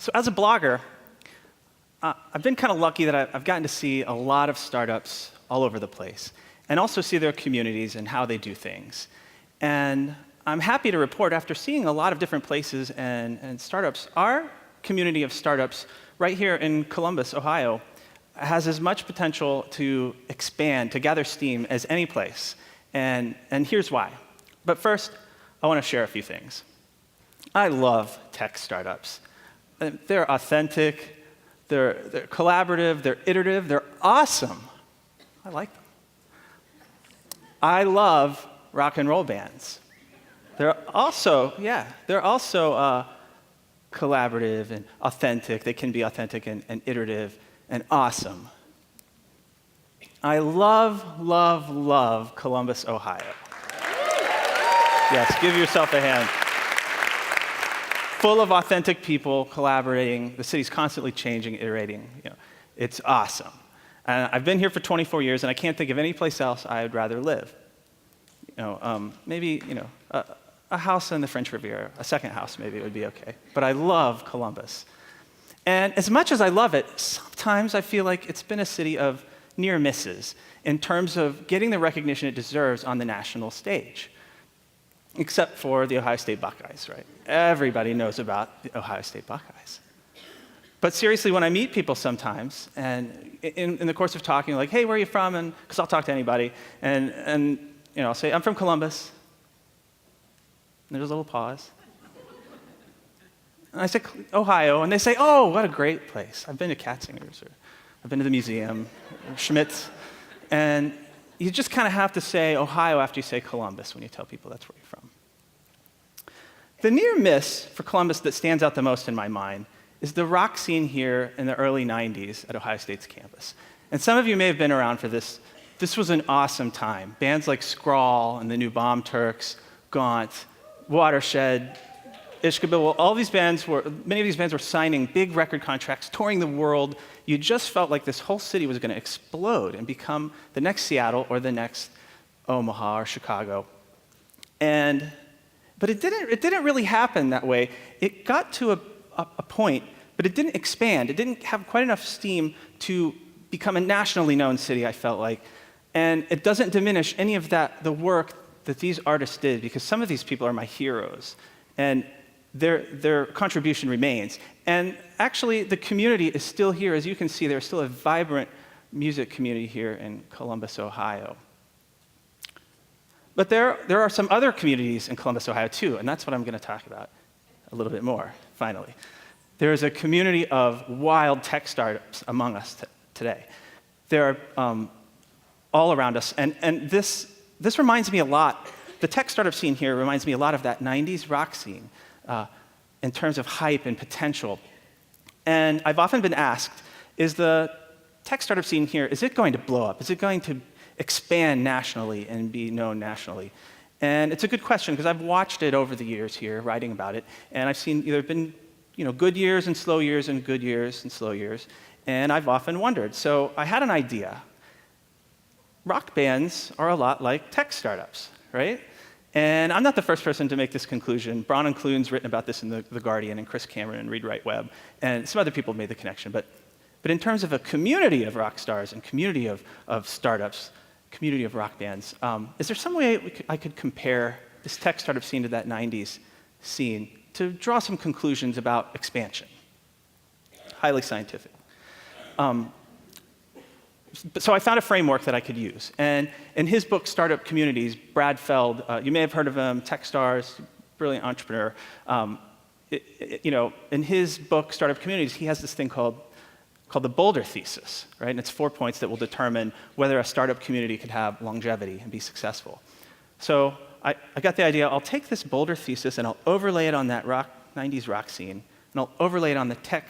So as a blogger, I've been kind of lucky that I've gotten to see a lot of startups all over the place, and also see their communities and how they do things. And I'm happy to report, after seeing a lot of different places and startups, our community of startups right here in Columbus, Ohio, has as much potential to expand, to gather steam as any place. And here's why. But first, I want to share a few things. I love tech startups. They're authentic, they're collaborative, they're iterative, they're awesome. I like them. I love rock and roll bands. They're also collaborative and authentic. They can be authentic and iterative and awesome. I love, love, love Columbus, Ohio. Yes, give yourself a hand. Full of authentic people collaborating. The city's constantly changing, iterating. It's awesome. And I've been here for 24 years, and I can't think of any place else I would rather live. Maybe a house in the French Riviera, a second house maybe would be okay. But I love Columbus. And as much as I love it, sometimes I feel like it's been a city of near misses in terms of getting the recognition it deserves on the national stage. Except for the Ohio State Buckeyes, right? Everybody knows about the Ohio State Buckeyes. But seriously, when I meet people sometimes, and in the course of talking, like, hey, where are you from? And because I'll talk to anybody, and I'll say, I'm from Columbus. And there's a little pause. And I say, Ohio, and they say, oh, what a great place. I've been to Katzinger's, or I've been to the museum, or Schmitz, and you just kind of have to say Ohio after you say Columbus when you tell people that's where you're from. The near miss for Columbus that stands out the most in my mind is the rock scene here in the early 90s at Ohio State's campus. And some of you may have been around for this. This was an awesome time. Bands like Scrawl and the New Bomb Turks, Gaunt, Watershed, Ishkabil, many of these bands were signing big record contracts, touring the world. You just felt like this whole city was going to explode and become the next Seattle or the next Omaha or Chicago. But it didn't really happen that way. It got to a point, but it didn't expand. It didn't have quite enough steam to become a nationally known city, I felt like. And it doesn't diminish any of the work that these artists did, because some of these people are my heroes. And their contribution remains. And actually, the community is still here. As you can see, there's still a vibrant music community here in Columbus, Ohio. But there are some other communities in Columbus, Ohio, too, and that's what I'm going to talk about a little bit more, finally. There is a community of wild tech startups among us today. They're all around us, and this reminds me a lot. The tech startup scene here reminds me a lot of that 90s rock scene in terms of hype and potential. And I've often been asked, is the tech startup scene here, is it going to blow up? Is it going to expand nationally and be known nationally? And it's a good question, because I've watched it over the years here, writing about it, and I've seen there have been good years and slow years and good years and slow years, and I've often wondered. So I had an idea. Rock bands are a lot like tech startups, right? And I'm not the first person to make this conclusion. Braun and Clune's written about this in The Guardian, and Chris Cameron and Read Write Web, and some other people made the connection. But in terms of a community of rock stars and community of startups, community of rock bands, is there some way I could compare this tech startup scene to that 90s scene to draw some conclusions about expansion? Highly scientific. So I found a framework that I could use. And in his book, Startup Communities, Brad Feld, you may have heard of him, Techstars, brilliant entrepreneur. In his book, Startup Communities, he has this thing called the boulder thesis, right? And it's 4 points that will determine whether a startup community could have longevity and be successful. So I got the idea, I'll take this boulder thesis and I'll overlay it on that 90s rock scene, and I'll overlay it on the tech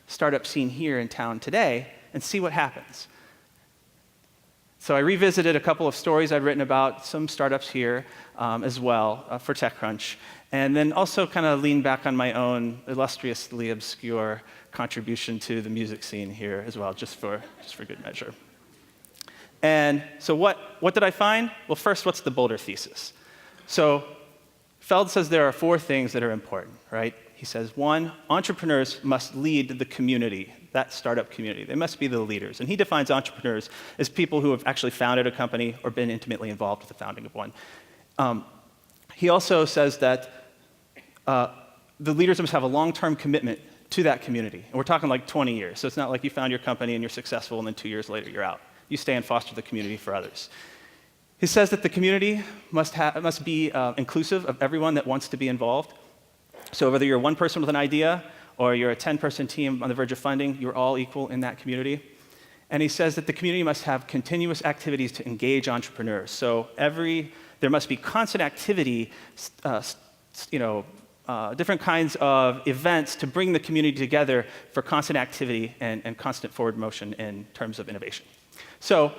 startup scene here in town today and see what happens. So I revisited a couple of stories I'd written about some startups here as well for TechCrunch, and then also kind of leaned back on my own illustriously obscure contribution to the music scene here as well, just for good measure. And so what did I find? Well, first, what's the boulder thesis? So Feld says there are 4 things that are important, right? He says, one, entrepreneurs must lead the community, that startup community. They must be the leaders. And he defines entrepreneurs as people who have actually founded a company or been intimately involved with the founding of one. He also says that the leaders must have a long-term commitment to that community. And we're talking like 20 years. So it's not like you found your company and you're successful and then 2 years later you're out. You stay and foster the community for others. He says that the community must be inclusive of everyone that wants to be involved. So whether you're one person with an idea or you're a 10-person team on the verge of funding, you're all equal in that community. And he says that the community must have continuous activities to engage entrepreneurs. So there must be constant activity, different kinds of events to bring the community together for constant activity and constant forward motion in terms of innovation. So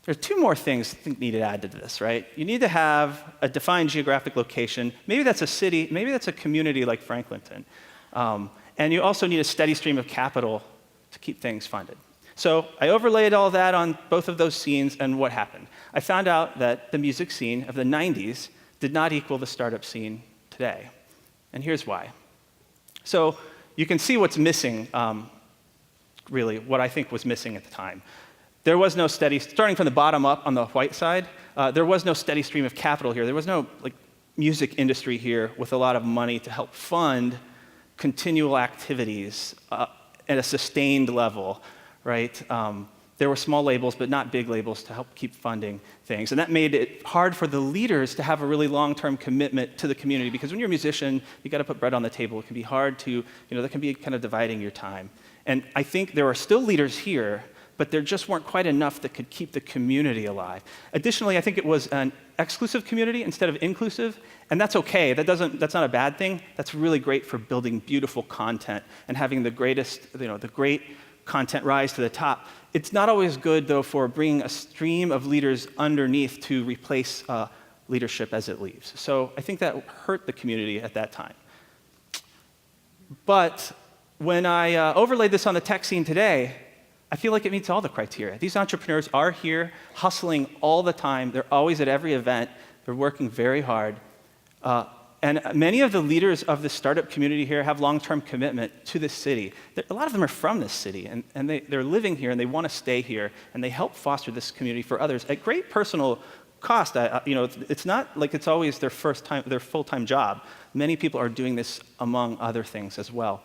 there are two more things I think needed to add to this, right? You need to have a defined geographic location. Maybe that's a city, maybe that's a community like Franklinton. And you also need a steady stream of capital to keep things funded. So I overlaid all that on both of those scenes, and what happened? I found out that the music scene of the 90s did not equal the startup scene today. And here's why. So you can see what's missing, really, what I think was missing at the time. There was no steady, starting from the bottom up on the white side, there was no steady stream of capital here. There was no music industry here with a lot of money to help fund continual activities at a sustained level, right? There were small labels, but not big labels to help keep funding things. And that made it hard for the leaders to have a really long-term commitment to the community, because when you're a musician, you got to put bread on the table. It can be hard to, that can be kind of dividing your time. And I think there are still leaders here, but there just weren't quite enough that could keep the community alive. Additionally, I think it was an exclusive community instead of inclusive, and that's okay. That's not a bad thing. That's really great for building beautiful content and having the great content rise to the top. It's not always good, though, for bringing a stream of leaders underneath to replace leadership as it leaves. So I think that hurt the community at that time. But when I overlaid this on the tech scene today, I feel like it meets all the criteria. These entrepreneurs are here hustling all the time. They're always at every event. They're working very hard. And many of the leaders of the startup community here have long-term commitment to this city. A lot of them are from this city, and they're living here, and they want to stay here, and they help foster this community for others at great personal cost. It's not like it's always their full-time job. Many people are doing this among other things as well.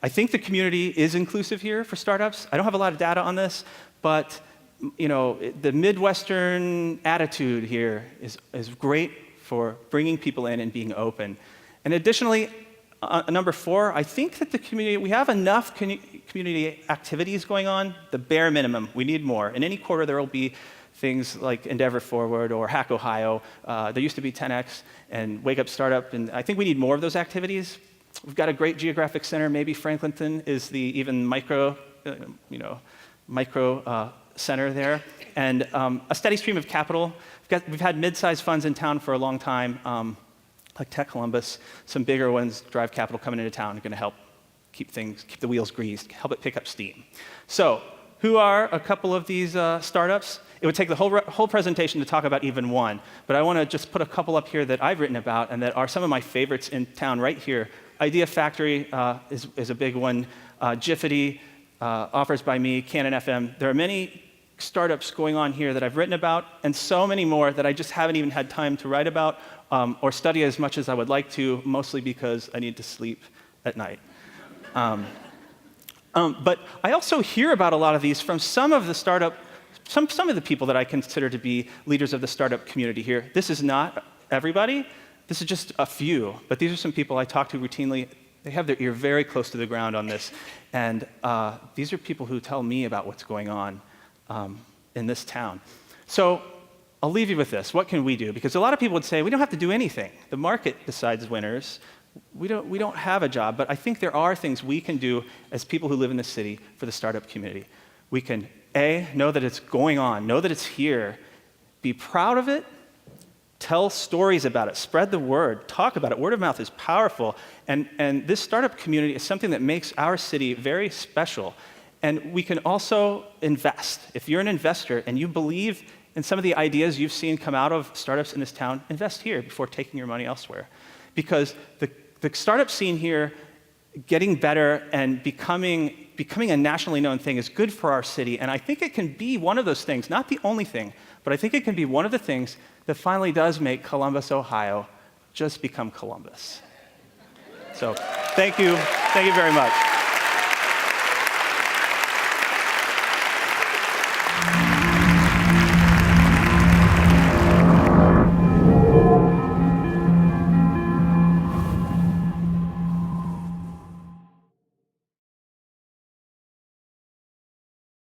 I think the community is inclusive here for startups. I don't have a lot of data on this, but the Midwestern attitude here is great for bringing people in and being open. And additionally, number 4, I think that the community, we have enough community activities going on, the bare minimum. We need more. In any quarter, there will be things like Endeavor Forward or Hack Ohio. There used to be 10X and Wake Up Startup, and I think we need more of those activities. We've got a great geographic center. Maybe Franklinton is the even micro center there, and a steady stream of capital. We've had mid-sized funds in town for a long time, like TechCrunch. Some bigger ones, Drive Capital, coming into town, are going to help keep the wheels greased, help it pick up steam. So, who are a couple of these startups? It would take the whole presentation to talk about even one, but I want to just put a couple up here that I've written about and that are some of my favorites in town right here. Idea Factory is a big one. Jiffity, Offers by Me, Canon FM. There are many startups going on here that I've written about, and so many more that I just haven't even had time to write about or study as much as I would like to, mostly because I need to sleep at night. But I also hear about a lot of these from some of the people that I consider to be leaders of the startup community here. This is not everybody. This is just a few, but these are some people I talk to routinely. They have their ear very close to the ground on this, and these are people who tell me about what's going on in this town. So I'll leave you with this. What can we do? Because a lot of people would say, we don't have to do anything. The market decides winners. We don't have a job, but I think there are things we can do as people who live in the city for the startup community. We can, A, know that it's going on, know that it's here, be proud of it, tell stories about it, spread the word, talk about it. Word of mouth is powerful, and this startup community is something that makes our city very special. And we can also invest. If you're an investor and you believe in some of the ideas you've seen come out of startups in this town, invest here before taking your money elsewhere. Because the startup scene here getting better and becoming a nationally known thing is good for our city, and I think it can be one of those things, not the only thing, but I think it can be one of the things that finally does make Columbus, Ohio, just become Columbus. So, thank you very much.